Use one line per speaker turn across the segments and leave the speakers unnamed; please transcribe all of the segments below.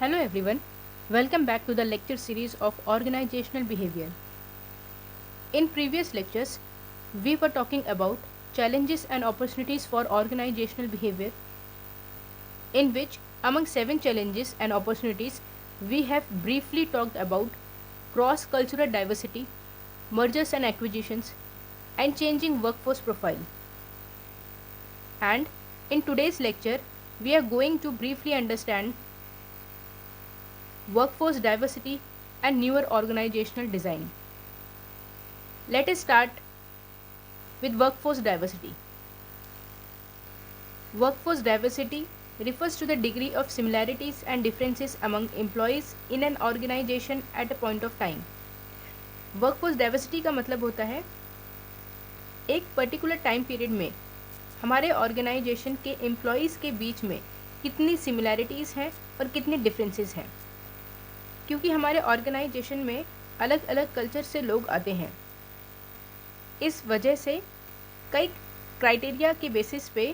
Hello everyone, welcome back to the lecture series of organizational behavior. In previous lectures, we were talking about challenges and opportunities for organizational behavior, in which among 7 challenges and opportunities, we have briefly talked about cross-cultural diversity, mergers and acquisitions, and changing workforce profile. And in today's lecture, we are going to briefly understand workforce diversity and newer organizational design. Let us start with workforce diversity. Workforce diversity refers to the degree of similarities and differences among employees in an organization at a point of time. Workforce diversity का मतलब होता है एक particular time period में हमारे organisation के employees के बीच में कितनी सिमिलैरिटीज़ हैं और कितने डिफरेंसेस हैं, क्योंकि हमारे ऑर्गेनाइजेशन में अलग अलग कल्चर से लोग आते हैं। इस वजह से कई क्राइटेरिया के बेसिस पे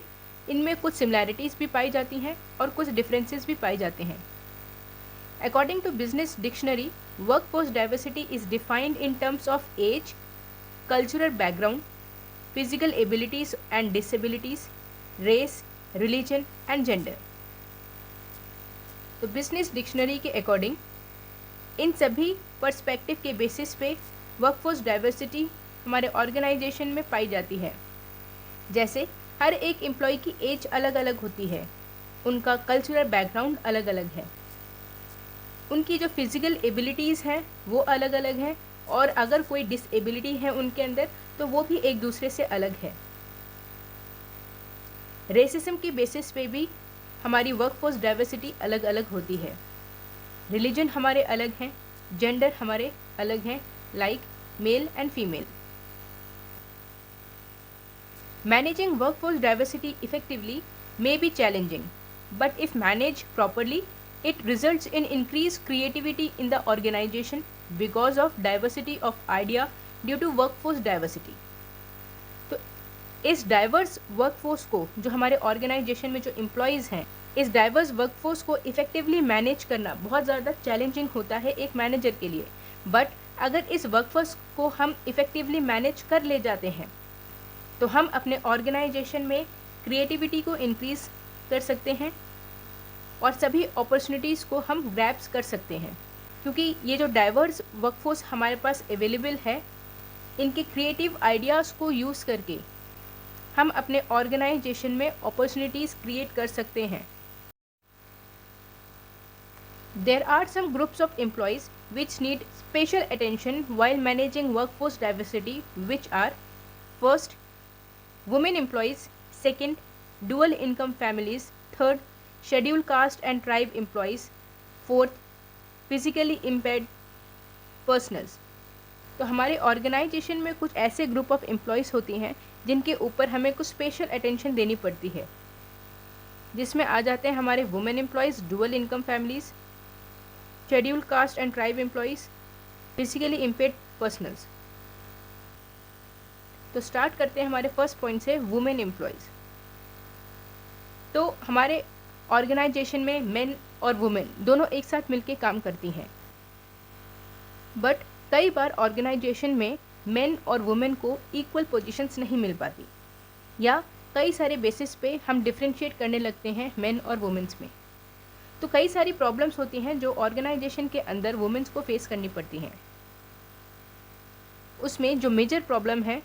इनमें कुछ सिमिलैरिटीज़ भी पाई जाती हैं और कुछ डिफरेंसेस भी पाए जाते हैं। According to Business Dictionary, workforce diversity is defined in terms of age, cultural background, physical abilities and disabilities, race, religion and gender. तो बिजनेस डिक्शनरी के अकॉर्डिंग इन सभी पर्सपेक्टिव के बेसिस पे वर्कफोर्स डाइवर्सिटी हमारे ऑर्गेनाइजेशन में पाई जाती है। जैसे हर एक एम्प्लॉय की एज अलग अलग होती है, उनका कल्चरल बैकग्राउंड अलग अलग है, उनकी जो फिज़िकल एबिलिटीज़ हैं वो अलग अलग हैं, और अगर कोई डिसेबिलिटी है उनके अंदर तो वो भी एक दूसरे से अलग है। रेसिज्म की बेसिस पे भी हमारी वर्कफोर्स डाइवर्सिटी अलग अलग होती है। रिलीजन हमारे अलग हैं, जेंडर हमारे अलग हैं, like male and female. Managing workforce diversity effectively may be challenging, but if managed properly, it results in increased creativity in the organization because of diversity of idea due to workforce diversity. तो इस diverse workforce को, जो हमारे organisation में जो employees हैं, इस diverse workforce को इफ़ेक्टिवली मैनेज करना बहुत ज़्यादा चैलेंजिंग होता है एक मैनेजर के लिए। बट अगर इस वर्कफोर्स को हम इफ़ेक्टिवली मैनेज कर ले जाते हैं तो हम अपने ऑर्गेनाइजेशन में क्रिएटिविटी को इंक्रीज़ कर सकते हैं और सभी अपॉर्चुनिटीज़ को हम ग्रैब्स कर सकते हैं, क्योंकि ये जो डाइवर्स वर्कफोर्स हमारे पास अवेलेबल है, इनके क्रिएटिव आइडियाज़ को यूज़ करके हम अपने ऑर्गेनाइजेशन में अपॉर्चुनिटीज़ क्रिएट कर सकते हैं। There are some groups of employees which need special attention while managing workforce diversity, which are: first, women employees; second, dual income families; third, scheduled caste and tribe employees; fourth, physically impaired personals. तो हमारे organisation में कुछ ऐसे group of employees होती हैं जिनके ऊपर हमें कुछ स्पेशल अटेंशन देनी पड़ती है, जिसमें आ जाते हैं हमारे women employees, dual income families, scheduled caste and tribe employees, physically impaired personals. तो स्टार्ट करते हैं हमारे फर्स्ट पॉइंट से, वुमेन एम्प्लॉयज़। तो हमारे ऑर्गेनाइजेशन में मेन और वुमेन दोनों एक साथ मिलकर काम करती हैं, बट कई बार ऑर्गेनाइजेशन में मेन और वुमेन को इक्वल पोजीशंस नहीं मिल पाती, या कई सारे बेसिस पे हम डिफ्रेंशिएट करने लगते हैं मेन और वुमेन्स में। तो कई सारी प्रॉब्लम्स होती हैं जो ऑर्गेनाइजेशन के अंदर वुमेन्स को फेस करनी पड़ती हैं। उसमें जो मेजर प्रॉब्लम है,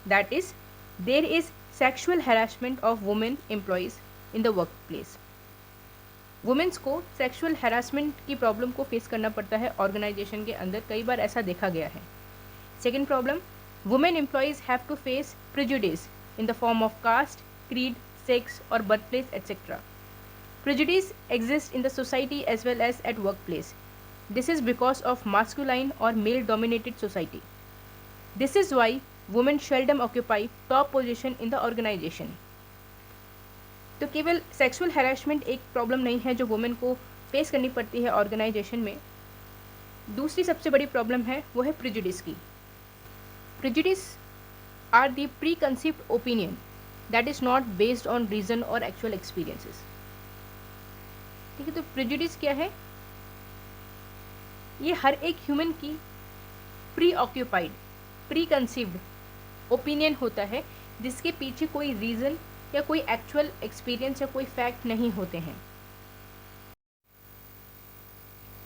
that is there is sexual harassment of women employees in the work place. Womens को सेक्सुअल हैरेसमेंट की प्रॉब्लम को फेस करना पड़ता है ऑर्गेनाइजेशन के अंदर, कई बार ऐसा देखा गया है। Second problem, women employees have to face prejudice in the form of caste, creed, sex और birth place etcetera. Prejudice exists in the society as well as at workplace. This is because of masculine or male-dominated society. This is why women seldom occupy top position in the organization. तो केवल sexual harassment एक problem नहीं है जो women को face करनी पड़ती है ऑर्गेनाइजेशन में। दूसरी सबसे बड़ी प्रॉब्लम है वो है प्रेजुडिस की। Prejudice are the preconceived opinion that is not based on reason और एक्चुअल एक्सपीरियंसेस। ठीक है, तो प्रेजुडिस क्या है? ये हर एक ह्यूमन की pre occupied, pre conceived opinion होता है जिसके पीछे कोई रीज़न या कोई एक्चुअल एक्सपीरियंस या कोई फैक्ट नहीं होते हैं।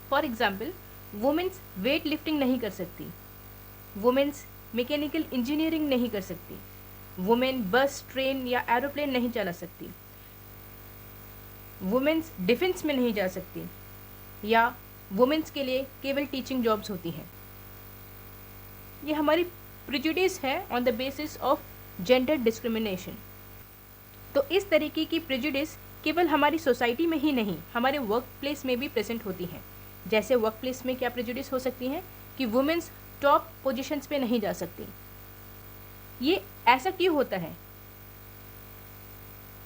For example, womens weight lifting नहीं कर सकती, वुमेन्स मैकेनिकल इंजीनियरिंग नहीं कर सकती, वुमेन बस, ट्रेन या एरोप्लेन नहीं चला सकती, वुमेन्स डिफेंस में नहीं जा सकती, या वुमेन्स के लिए केवल टीचिंग जॉब्स होती हैं। ये हमारी प्रेजुडिस है on the basis of gender discrimination. तो इस तरीके की प्रेजुडिस केवल हमारी सोसाइटी में ही नहीं, हमारे वर्क प्लेस में भी प्रेजेंट होती हैं। जैसे वर्क प्लेस में क्या प्रेजुडिस हो सकती हैं कि वुमेन्स टॉप पोजीशंस पे नहीं जा सकती। ये ऐसा क्यों होता है?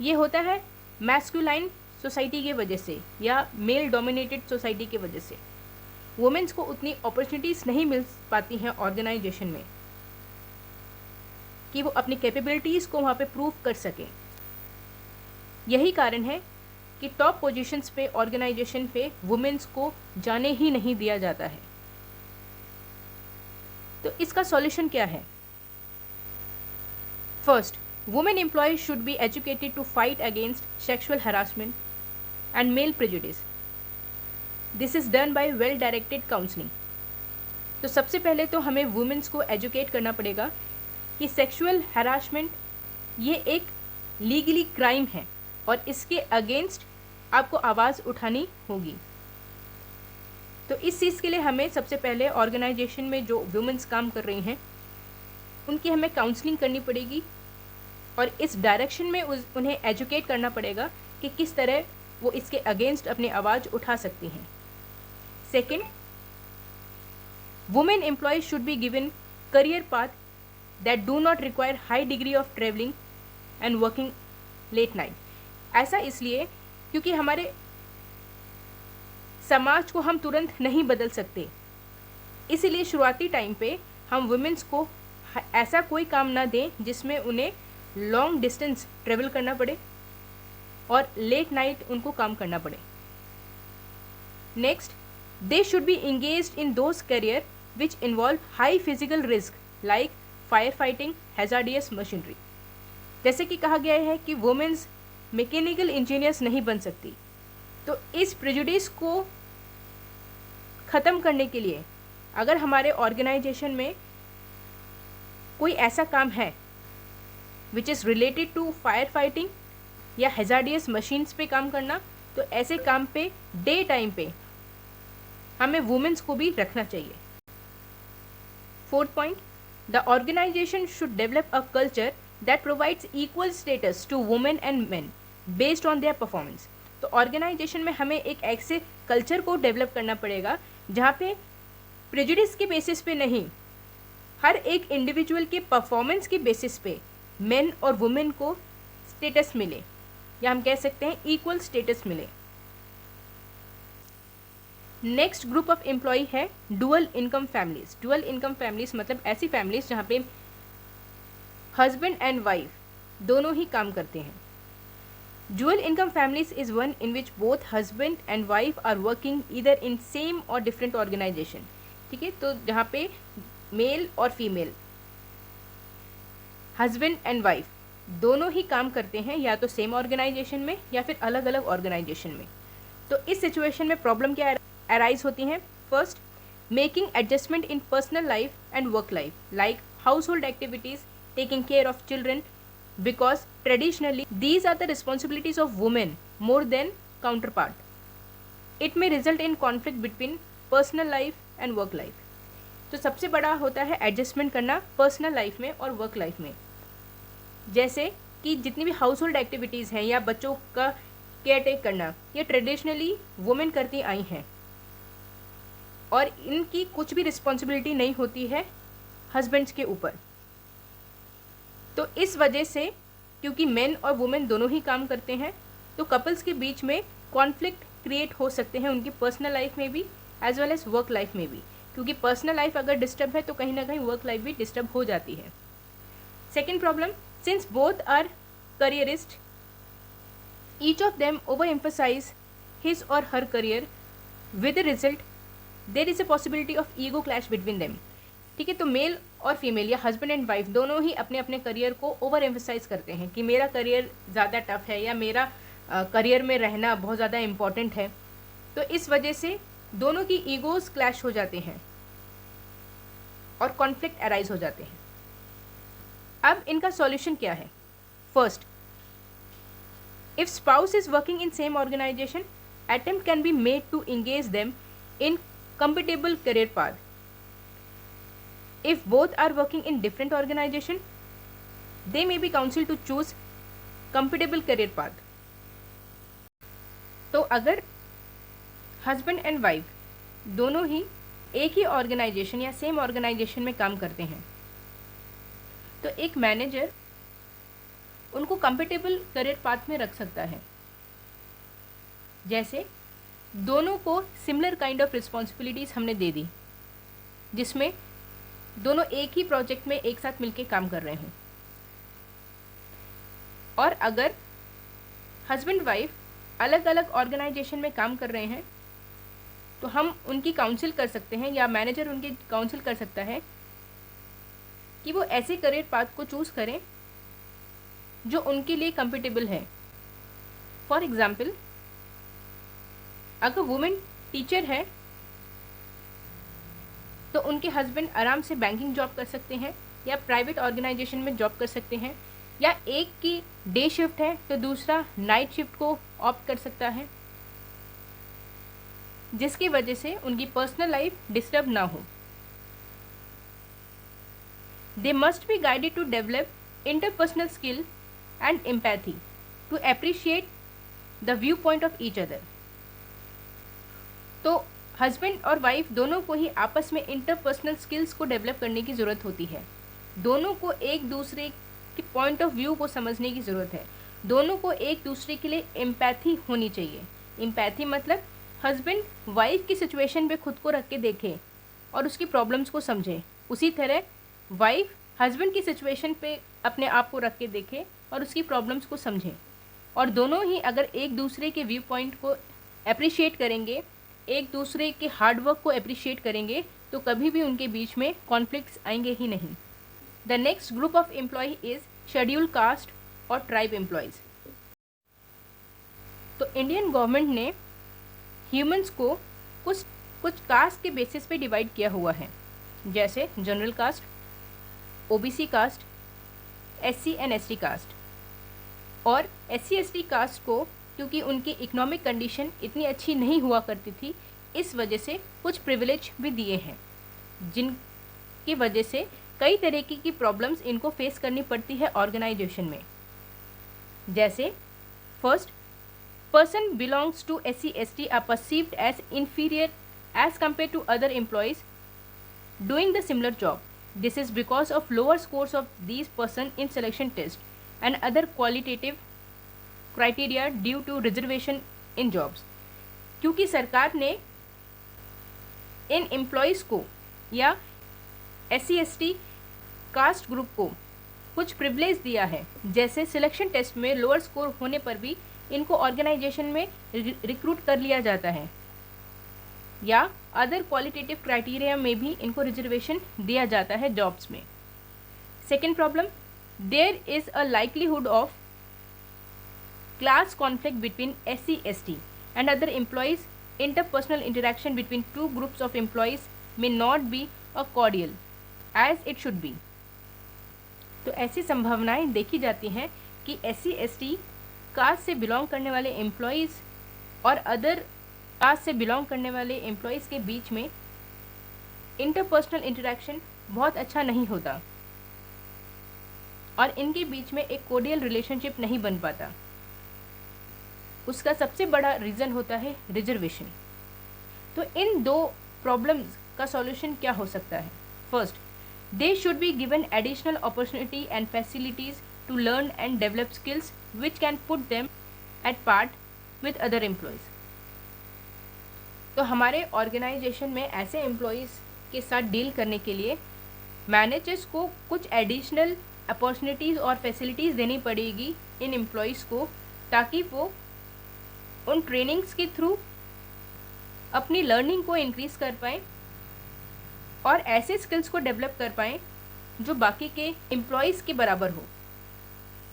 ये होता है मैस्कुलाइन सोसाइटी की वजह से या मेल डोमिनेटेड सोसाइटी की वजह से। वुमेन्स को उतनी अपॉर्चुनिटीज़ नहीं मिल पाती हैं ऑर्गेनाइजेशन में कि वो अपनी कैपेबिलिटीज़ को वहाँ पे प्रूव कर सकें। यही कारण है कि टॉप पोजीशंस पे ऑर्गेनाइजेशन पे वुमेन्स को जाने ही नहीं दिया जाता है। तो इसका सॉल्यूशन क्या है? First, women employees should be educated to fight against sexual harassment and male prejudice. This is done by well directed counselling. तो सबसे पहले तो हमें वुमेन्स को एजुकेट करना पड़ेगा कि सेक्सुअल हरासमेंट ये एक लीगली क्राइम है और इसके अगेंस्ट आपको आवाज़ उठानी होगी। तो इस चीज़ के लिए हमें सबसे पहले ऑर्गेनाइजेशन में जो वुमेन्स काम कर रही हैं उनकी हमें काउंसलिंग करनी पड़ेगी और इस डायरेक्शन में उन्हें एजुकेट करना पड़ेगा कि किस तरह वो इसके अगेंस्ट अपनी आवाज़ उठा सकती हैं। Second, women employees should be given career path that do not require high degree of travelling and working late night. ऐसा इसलिए क्योंकि हमारे समाज को हम तुरंत नहीं बदल सकते, इसीलिए शुरुआती टाइम पे हम वुमेन्स को ऐसा कोई काम ना दें जिसमें उन्हें लॉन्ग डिस्टेंस ट्रेवल करना पड़े और लेट नाइट उनको काम करना पड़े। Next, they should B engaged in those career which involve high physical risk like fire fighting, hazardous machinery. जैसे कि कहा गया है कि वुमेन्स मैकेनिकल इंजीनियर्स नहीं बन सकती, तो इस प्रेजुडिस को ख़त्म करने के लिए अगर हमारे ऑर्गेनाइजेशन में कोई ऐसा काम है which is related to fire fighting या हैजार्डियस मशीन्स पे काम करना, तो ऐसे काम पे डे टाइम पे हमें वुमेन्स को भी रखना चाहिए। Fourth point, the organization should develop a culture that provides equal status to women and men based on their performance. तो ऑर्गेनाइजेशन में हमें एक ऐसे कल्चर को डेवलप करना पड़ेगा जहाँ पे प्रेजुडिस के बेसिस पे नहीं, हर एक इंडिविजुअल के परफॉर्मेंस के बेसिस पे मेन और वुमेन को स्टेटस मिले, या हम कह सकते हैं इक्वल स्टेटस मिले। नेक्स्ट ग्रुप ऑफ एम्प्लॉय है dual income families. Dual income families मतलब ऐसी फैमिलीज जहाँ पे हस्बैंड एंड वाइफ दोनों ही काम करते हैं। Dual income families is one in which both husband and wife are working either in same और डिफरेंट ऑर्गेनाइजेशन। ठीक है, तो जहाँ पे मेल और फीमेल, हस्बैंड एंड वाइफ दोनों ही काम करते हैं या तो सेम ऑर्गेनाइजेशन में या फिर अलग अलग ऑर्गेनाइजेशन में। तो इस सिचुएशन में प्रॉब्लम क्या अराइज होती हैं? First, making adjustment in personal life and work life like house hold activities, taking care of children, because traditionally these are the responsibilities of women more than counterpart. It may result in conflict between personal life and work life. तो सबसे बड़ा होता है adjustment करना personal life में और work life में। जैसे कि जितनी भी हाउस होल्ड एक्टिविटीज़ हैं या बच्चों का केयर टेक करना, ये ट्रेडिशनली वुमेन करती आई हैं और इनकी कुछ भी रिस्पॉन्सिबिलिटी नहीं होती है हस्बैंड्स के ऊपर। तो इस वजह से क्योंकि मेन और वुमेन दोनों ही काम करते हैं, तो कपल्स के बीच में कॉन्फ्लिक्ट क्रिएट हो सकते हैं उनकी पर्सनल लाइफ में भी as well as work life में भी, क्योंकि पर्सनल लाइफ अगर डिस्टर्ब है तो कहीं ना कहीं वर्क लाइफ भी डिस्टर्ब हो जाती है। Second problem, since both are careerist, each of them over emphasise his or her career, with the result there is a possibility of ego clash between them. ठीक है, तो मेल और female या husband and wife दोनों ही अपने अपने career को over emphasise करते हैं कि मेरा करियर ज़्यादा टफ है या मेरा करियर में रहना बहुत ज़्यादा इम्पॉर्टेंट है। तो इस वजह से दोनों की ईगोज क्लैश हो जाते हैं और कॉन्फ्लिक्ट अराइज हो जाते हैं। अब इनका सॉल्यूशन क्या है? First, if spouse is working in same organization, attempt can be made to engage them in compatible career path. If both are working in different organization, they may be counseled to choose compatible career path. तो अगर husband and wife दोनों ही एक ही organisation या same organisation में काम करते हैं, तो एक मैनेजर उनको कंपेटेबल करियर पाथ में रख सकता है। जैसे दोनों को सिमिलर काइंड ऑफ रिस्पॉन्सिबिलिटीज़ हमने दे दी, जिसमें दोनों एक ही प्रोजेक्ट में एक साथ मिलकर काम कर रहे हों। और अगर हस्बैंड वाइफ अलग अलग ऑर्गेनाइजेशन में काम कर रहे हैं, तो हम उनकी काउंसिल कर सकते हैं या मैनेजर उनकी काउंसिल कर सकता है कि वो ऐसे करियर पाथ को चूज़ करें जो उनके लिए कंपेटेबल है। फॉर एग्ज़ाम्पल, अगर वुमेन टीचर है तो उनके हस्बैंड आराम से बैंकिंग जॉब कर सकते हैं या प्राइवेट ऑर्गेनाइजेशन में जॉब कर सकते हैं, या एक की डे शिफ्ट है तो दूसरा नाइट शिफ्ट को ऑप्ट कर सकता है, जिसकी वजह से उनकी पर्सनल लाइफ डिस्टर्ब ना हो। They must be guided to develop interpersonal skill and empathy to appreciate the view point of each other. तो हस्बैंड और वाइफ दोनों को ही आपस में इंटरपर्सनल स्किल्स को डेवलप करने की ज़रूरत होती है। दोनों को एक दूसरे के पॉइंट ऑफ व्यू को समझने की ज़रूरत है। दोनों को एक दूसरे के लिए एम्पैथी होनी चाहिए। एम्पैथी मतलब हस्बैंड वाइफ की सिचुएशन पे खुद को रख के देखे और उसकी प्रॉब्लम्स को समझे, उसी तरह वाइफ हस्बैंड की सिचुएशन पे अपने आप को रख के देखे और उसकी प्रॉब्लम्स को समझे। और दोनों ही अगर एक दूसरे के व्यू पॉइंट को अप्रिशिएट करेंगे, एक दूसरे के हार्डवर्क को अप्रिशिएट करेंगे, तो कभी भी उनके बीच में कॉन्फ्लिक्ट्स आएंगे ही नहीं। The next group of employ is schedule caste और ट्राइब एम्प्लॉयज़। तो इंडियन गवर्नमेंट ने ह्यूमंस को कुछ कास्ट के बेसिस पे डिवाइड किया हुआ है, जैसे general caste, OBC caste, SC and ST caste. और एससी एसटी कास्ट को क्योंकि उनकी इकोनॉमिक कंडीशन इतनी अच्छी नहीं हुआ करती थी, इस वजह से कुछ प्रिविलेज भी दिए हैं, जिनकी वजह से कई तरीके की प्रॉब्लम्स इनको फेस करनी पड़ती है ऑर्गेनाइजेशन में। जैसे first, person belongs to SC/ST are perceived as inferior as compared to other employees doing the similar job. This is because of lower scores of these person in selection test and other qualitative criteria due to reservation in jobs. क्योंकि सरकार ने इन employees को या SC/ST caste group को कुछ privilege दिया है, जैसे सिलेक्शन टेस्ट में लोअर स्कोर होने पर भी इनको ऑर्गेनाइजेशन में रिक्रूट कर लिया जाता है, या अदर क्वालिटेटिव क्राइटेरिया में भी इनको रिजर्वेशन दिया जाता है जॉब्स में। Second problem, there is a likelihood of class conflict between SC/ST and other employees. Interpersonal interaction between two groups of employees may not be a cordial as it should be. तो ऐसी संभावनाएं देखी जाती हैं कि SC/ST cast से belong करने वाले एम्प्लॉयज़ और अदर कास्ट से बिलोंग करने वाले एम्प्लॉयज़ के बीच में इंटरपर्सनल इंटरेक्शन बहुत अच्छा नहीं होता और इनके बीच में एक कोर्डियल रिलेशनशिप नहीं बन पाता। उसका सबसे बड़ा रीज़न होता है रिजर्वेशन। तो इन दो प्रॉब्लम्स का सॉल्यूशन क्या हो सकता है? First, they should be given additional opportunity and facilities to learn and develop skills which can put them at part with other employees. तो हमारे ऑर्गेनाइजेशन में ऐसे एम्प्लॉयज़ के साथ डील करने के लिए मैनेजर्स को कुछ एडिशनल अपॉर्चुनिटीज़ और फैसिलिटीज़ देनी पड़ेगी इन एम्प्लॉयज़ को, ताकि वो उन ट्रेनिंग्स के थ्रू अपनी लर्निंग को इंक्रीज कर पाएँ और ऐसे स्किल्स को डेवलप कर पाएँ जो बाकी के एम्प्लॉयज़ के बराबर हो।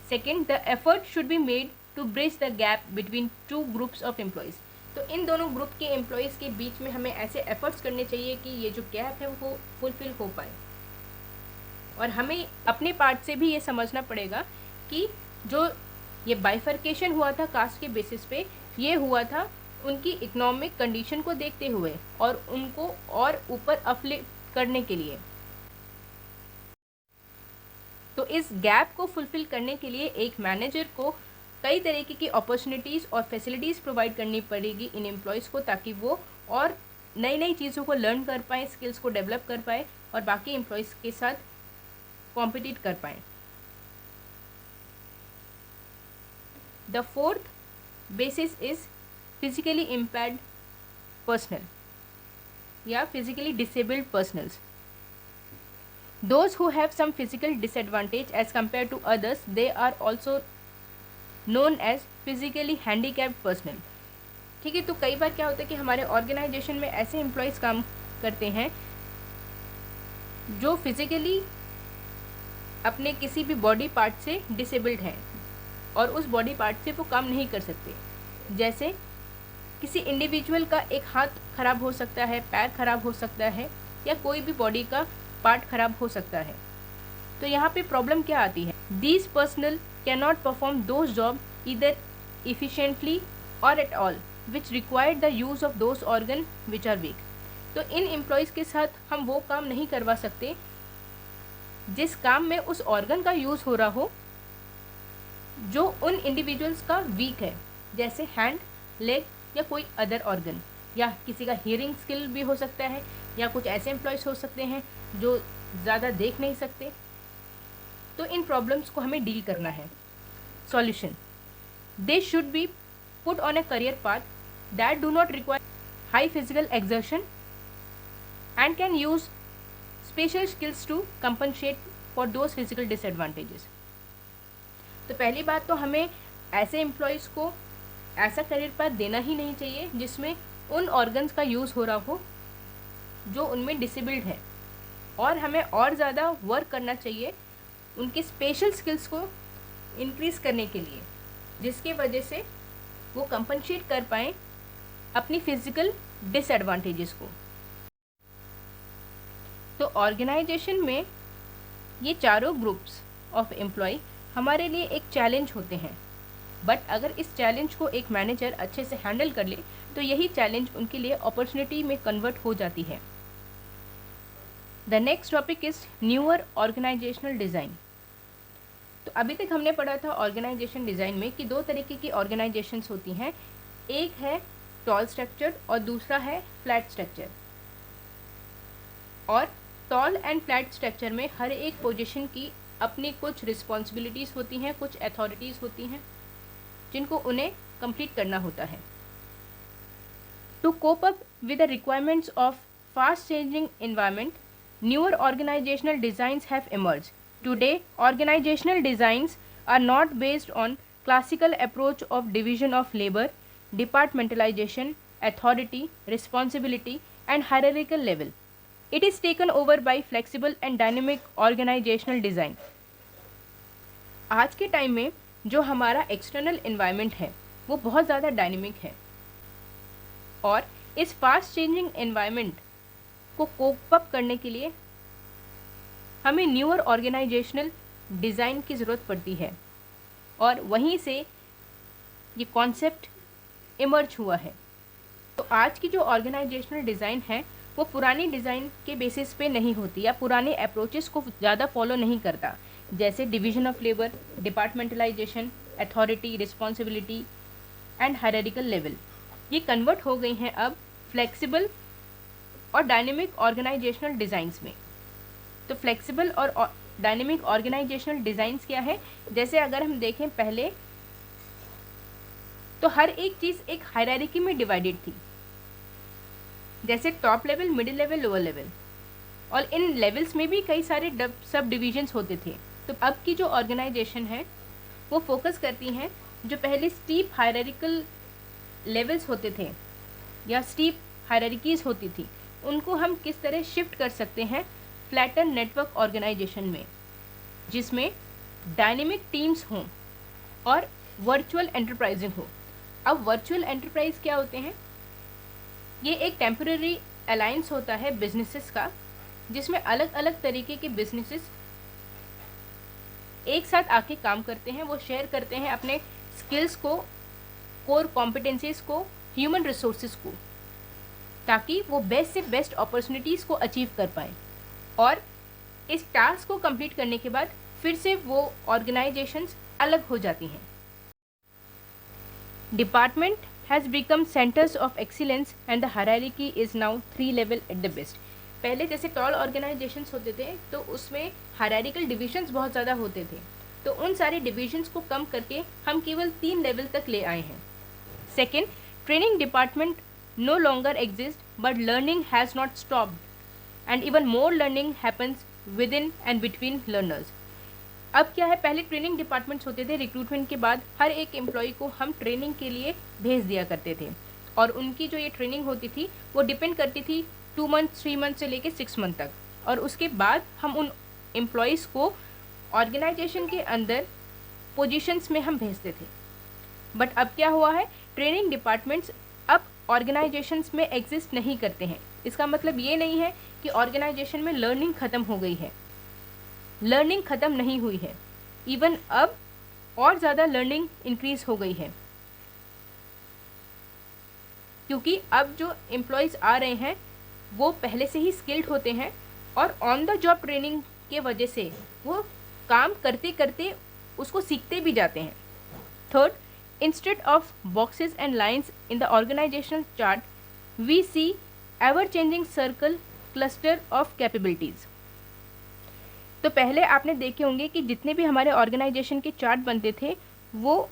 Second, the effort should be made to bridge the gap between two groups of employees. तो इन दोनों ग्रुप के एम्प्लॉयज़ के बीच में हमें ऐसे एफर्ट्स करने चाहिए कि ये जो गैप है वो फुलफिल हो पाए। और हमें अपने पार्ट से भी ये समझना पड़ेगा कि जो ये बाइफर्केशन हुआ था कास्ट के बेसिस पे, ये हुआ था उनकी इकोनॉमिक कंडीशन को देखते हुए और उनको और ऊपर अपलिफ्ट करने के लिए। तो इस गैप को फुलफिल करने के लिए एक मैनेजर को कई तरीके की अपॉर्चुनिटीज़ और फैसिलिटीज़ प्रोवाइड करनी पड़ेगी इन एम्प्लॉयज़ को, ताकि वो और नई नई चीज़ों को लर्न कर पाएँ, स्किल्स को डेवलप कर पाएँ और बाकी एम्प्लॉयज़ के साथ कॉम्पिटिट कर पाएँ। The fourth basis is physically impaired personal या physically disabled personals. Those who have some physical disadvantage as compared to others, they are also known as physically handicapped personnel. ठीक है, तो कई बार क्या होता है कि हमारे ऑर्गेनाइजेशन में ऐसे एम्प्लॉयज़ काम करते हैं जो फिजिकली अपने किसी भी बॉडी पार्ट से डिसेबल्ड हैं और उस बॉडी पार्ट से वो काम नहीं कर सकते। जैसे किसी इंडिविजुअल का एक हाथ खराब हो सकता है, पैर खराब हो सकता है या कोई भी बॉडी का पार्ट खराब हो सकता है। तो यहाँ पे प्रॉब्लम क्या आती है? These personal can not perform those job either efficiently और at all which required the use of those organ which are weak. तो इन एम्प्लॉयज़ के साथ हम वो काम नहीं करवा सकते जिस काम में उस ऑर्गन का यूज़ हो रहा हो जो उन इंडिविजुअल्स का वीक है, जैसे हैंड, लेग या कोई अदर ऑर्गन, या किसी का हियरिंग स्किल भी हो सकता है, या कुछ ऐसे एम्प्लॉयज़ हो सकते हैं जो ज़्यादा देख नहीं सकते। तो इन प्रॉब्लम्स को हमें डील करना है। Solution, they should be put on a career path that do not require high physical exertion and can use special skills to compensate for those physical disadvantages. तो पहली बात तो हमें ऐसे एम्प्लॉयज़ को ऐसा करियर पाथ देना ही नहीं चाहिए जिसमें उन ऑर्गन्स का यूज़ हो रहा हो जो उनमें डिसेबल्ड है, और हमें और ज़्यादा वर्क करना चाहिए उनके स्पेशल स्किल्स को इंक्रीज़ करने के लिए, जिसके वजह से वो कंपनसेट कर पाएँ अपनी फिजिकल डिसएडवांटेजेस को। तो ऑर्गेनाइजेशन में ये चारों ग्रुप्स ऑफ एम्प्लॉय हमारे लिए एक चैलेंज होते हैं, बट अगर इस चैलेंज को एक मैनेजर अच्छे से हैंडल कर ले तो यही चैलेंज उनके लिए अपॉर्चुनिटी में कन्वर्ट हो जाती है। The next topic is newer organizational design. तो अभी तक हमने पढ़ा था ऑर्गेनाइजेशन डिज़ाइन में कि दो तरीके की ऑर्गेनाइजेशंस होती हैं, एक है टॉल स्ट्रक्चर और दूसरा है फ्लैट स्ट्रक्चर। और टॉल एंड फ्लैट स्ट्रक्चर में हर एक पोजीशन की अपनी कुछ रिस्पॉन्सिबिलिटीज़ होती हैं, कुछ अथॉरिटीज़ होती हैं जिनको उन्हें कंप्लीट करना होता है। To cope up with the requirements of fast changing environment, newer organizational designs have emerged. Today, organizational designs are not based on classical approach of division of labor, departmentalization, authority, responsibility, and hierarchical level. It is taken over by flexible and dynamic organizational design. आज के time में जो हमारा external environment है वो बहुत ज़्यादा dynamic है, और इस फास्ट चेंजिंग एनवायरनमेंट को कोप अप करने के लिए हमें न्यूअर ऑर्गेनाइजेशनल डिज़ाइन की ज़रूरत पड़ती है, और वहीं से ये कॉन्सेप्ट इमर्ज हुआ है। तो आज की जो ऑर्गेनाइजेशनल डिज़ाइन है वो पुरानी डिज़ाइन के बेसिस पे नहीं होती या पुराने अप्रोचेस को ज़्यादा फॉलो नहीं करता, जैसे division of labour, departmentalisation, authority, responsibility and hierarchical level. ये कन्वर्ट हो गई हैं अब फ्लेक्सिबल और डायनेमिक ऑर्गेनाइजेशनल डिज़ाइंस में। तो फ्लेक्सिबल और डायनेमिक ऑर्गेनाइजेशनल डिज़ाइंस क्या है? जैसे अगर हम देखें पहले तो हर एक चीज़ एक हायरार्की में डिवाइडेड थी, जैसे top level, middle level, lower level, और इन लेवल्स में भी कई सारे सब डिविजन्स होते थे। तो अब की जो ऑर्गेनाइजेशन है वो फोकस करती हैं जो पहले स्टीप हायरार्किकल लेवल्स होते थे या स्टीप हायरार्कीज होती थी, उनको हम किस तरह शिफ्ट कर सकते हैं फ्लैटन नेटवर्क ऑर्गेनाइजेशन में, जिसमें डायनेमिक टीम्स हों और वर्चुअल एंटरप्राइजिंग हो। अब वर्चुअल एंटरप्राइज क्या होते हैं? ये एक टेम्पररी अलायंस होता है बिजनेसेस का, जिसमें अलग अलग तरीके के बिजनेसेस एक साथ आके काम करते हैं। वो शेयर करते हैं अपने स्किल्स को, कोर कॉम्पिटेंसीज को, ह्यूमन रिसोर्सेज को, ताकि वो बेस्ट से बेस्ट अपॉर्चुनिटीज़ को अचीव कर पाए। और इस टास्क को कंप्लीट करने के बाद फिर से वो ऑर्गेनाइजेशंस अलग हो जाती हैं। Department has become centres of excellence and the hierarchy is now 3 level at the best. पहले जैसे टॉल ऑर्गेनाइजेशंस होते थे तो उसमें हायरार्किकल डिविजन्स बहुत ज़्यादा होते थे, तो उन सारे डिविजन्स को कम करके हम केवल 3 लेवल तक ले आए हैं। Second, training department no longer exist but learning has not stopped and even more learning happens within and between learners. अब क्या है, पहले ट्रेनिंग डिपार्टमेंट्स होते थे, रिक्रूटमेंट के बाद हर एक एम्प्लॉय को हम ट्रेनिंग के लिए भेज दिया करते थे, और उनकी जो ये ट्रेनिंग होती थी वो डिपेंड करती थी 2 मंथ 3 मंथ से लेके 6 मंथ तक, और उसके बाद हम उन एम्प्लॉयज़ को ऑर्गेनाइजेशन के अंदर पोजीशंस में हम भेजते थे। बट अब क्या हुआ है, ट्रेनिंग डिपार्टमेंट्स अब ऑर्गेनाइजेशंस में एग्जिस्ट नहीं करते हैं। इसका मतलब ये नहीं है कि ऑर्गेनाइजेशन में लर्निंग ख़त्म हो गई है, लर्निंग ख़त्म नहीं हुई है, इवन अब और ज़्यादा लर्निंग इंक्रीज़ हो गई है, क्योंकि अब जो एम्प्लॉयज़ आ रहे हैं वो पहले से ही स्किल्ड होते हैं और ऑन द जॉब ट्रेनिंग के वजह से वो काम करते करते उसको सीखते भी जाते हैं। Third, instead of boxes and lines in the organizational chart we see ever changing circle cluster of capabilities. तो पहले आपने देखे होंगे कि जितने भी हमारे ऑर्गेनाइजेशन के चार्ट बनते थे वो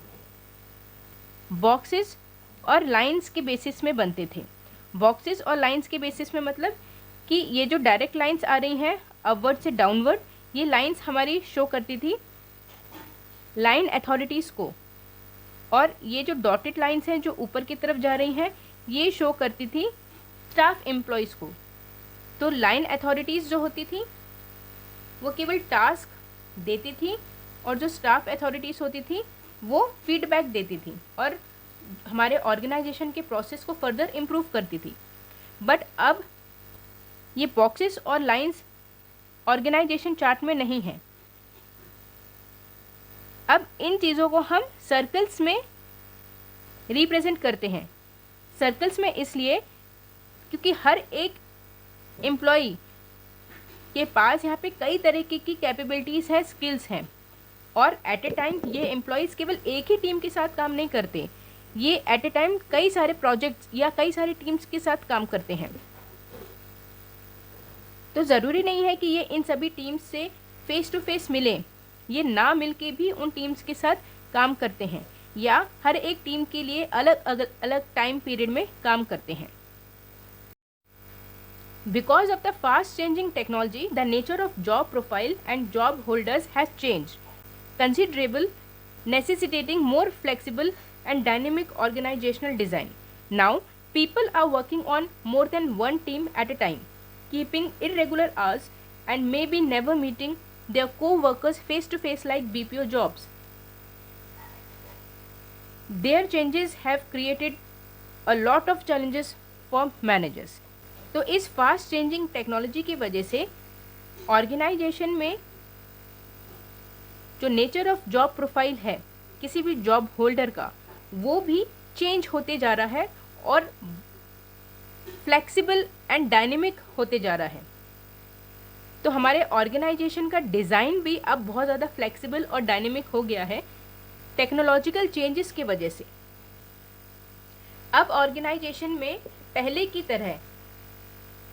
बॉक्सेस और लाइंस के बेसिस में बनते थे। बॉक्सेस और लाइंस के बेसिस में मतलब कि ये जो डायरेक्ट लाइंस आ रही हैं अपवर्ड से डाउनवर्ड, ये लाइंस हमारी शो करती थी लाइन अथॉरिटीज़ को, और ये जो डॉटेड लाइंस हैं जो ऊपर की तरफ जा रही हैं ये शो करती थी स्टाफ एम्प्लॉयज़ को। तो लाइन अथॉरिटीज़ जो होती थी वो केवल टास्क देती थी, और जो स्टाफ अथॉरिटीज़ होती थी वो फीडबैक देती थी और हमारे ऑर्गेनाइजेशन के प्रोसेस को फर्दर इम्प्रूव करती थी। बट अब ये बॉक्सेस और लाइंस ऑर्गेनाइजेशन चार्ट में नहीं है। अब इन चीज़ों को हम सर्कल्स में रिप्रेजेंट करते हैं। सर्कल्स में इसलिए क्योंकि हर एक एम्प्लॉई के पास यहाँ पे कई तरीके की कैपेबिलिटीज़ है, स्किल्स हैं, और एट ए टाइम ये एम्प्लॉयज़ केवल एक ही टीम के साथ काम नहीं करते, ये एट ए टाइम कई सारे प्रोजेक्ट्स या कई सारी टीम्स के साथ काम करते हैं। तो ज़रूरी नहीं है कि ये इन सभी टीम्स से फेस टू फेस मिले, ये ना मिल के भी उन टीम्स के साथ काम करते हैं या हर एक टीम के लिए अलग अलग टाइम पीरियड में काम करते हैं। Because of the fast changing technology, the nature of job profile and job holders has changed considerable, necessitating more flexible and dynamic organizational design. Now, people are working on more than one team at a time, keeping irregular hours and maybe never meeting their co-workers face to face like BPO jobs. Their changes have created a lot of challenges for managers. तो इस fast changing technology की वजह से organisation में जो nature of job profile है किसी भी जॉब होल्डर का वो भी चेंज होते जा रहा है और फ्लेक्सिबल एंड डायनेमिक होते जा रहा है। तो हमारे ऑर्गेनाइजेशन का डिज़ाइन भी अब बहुत ज़्यादा फ्लेक्सिबल और डायनेमिक हो गया है टेक्नोलॉजिकल चेंजेस की वजह से। अब ऑर्गेनाइजेशन में पहले की तरह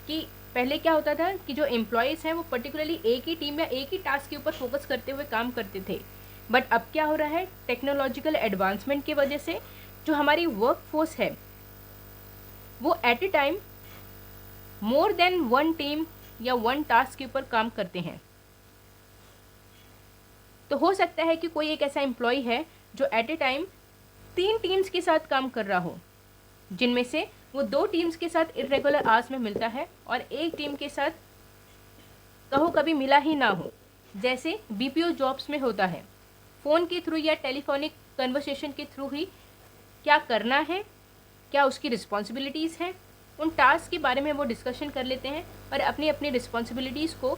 कि पहले क्या होता था कि जो एम्प्लॉयज़ हैं वो पर्टिकुलरली एक ही टीम या एक ही टास्क के ऊपर फोकस करते हुए काम करते थे, बट अब क्या हो रहा है, टेक्नोलॉजिकल एडवांसमेंट की वजह से जो हमारी वर्क फोर्स है वो at a time more than one team या वन टास्क के ऊपर काम करते हैं। तो हो सकता है कि कोई एक ऐसा एम्प्लॉय है जो एट ए टाइम 3 टीम्स के साथ काम कर रहा हो, जिनमें से वो 2 टीम्स के साथ इरेगुलर आवर्स में मिलता है और एक टीम के साथ कहो कभी मिला ही ना हो, जैसे बीपीओ जॉब्स में होता है। फ़ोन के थ्रू या टेलीफोनिक कन्वर्सेशन के थ्रू ही क्या करना है, क्या उसकी रिस्पॉन्सिबिलिटीज़ हैं, उन टास्क के बारे में वो डिस्कशन कर लेते हैं और अपनी अपनी रिस्पॉन्सिबिलिटीज़ को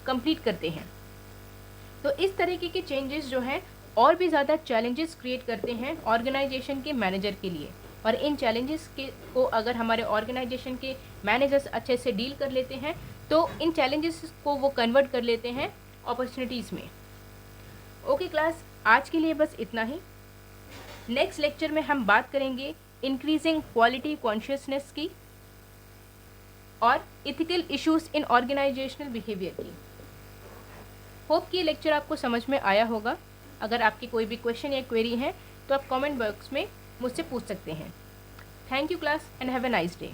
कंप्लीट करते हैं। तो इस तरीके के चेंजेस जो हैं और भी ज़्यादा चैलेंजेस क्रिएट करते हैं ऑर्गेनाइजेशन के मैनेजर के लिए, और इन चैलेंजेस को अगर हमारे ऑर्गेनाइजेशन के मैनेजर्स अच्छे से डील कर लेते हैं तो इन चैलेंजेस को वो कन्वर्ट कर लेते हैं अपॉर्चुनिटीज़ में। ओके क्लास, आज के लिए बस इतना ही। नेक्स्ट लेक्चर में हम बात करेंगे इंक्रीजिंग क्वालिटी कॉन्शियसनेस की और ethical issues in organizational behaviour की। होप कि ये लेक्चर आपको समझ में आया होगा। अगर आपकी कोई भी क्वेश्चन या क्वेरी है तो आप कमेंट बॉक्स में मुझसे पूछ सकते हैं। Thank you class and have a nice day.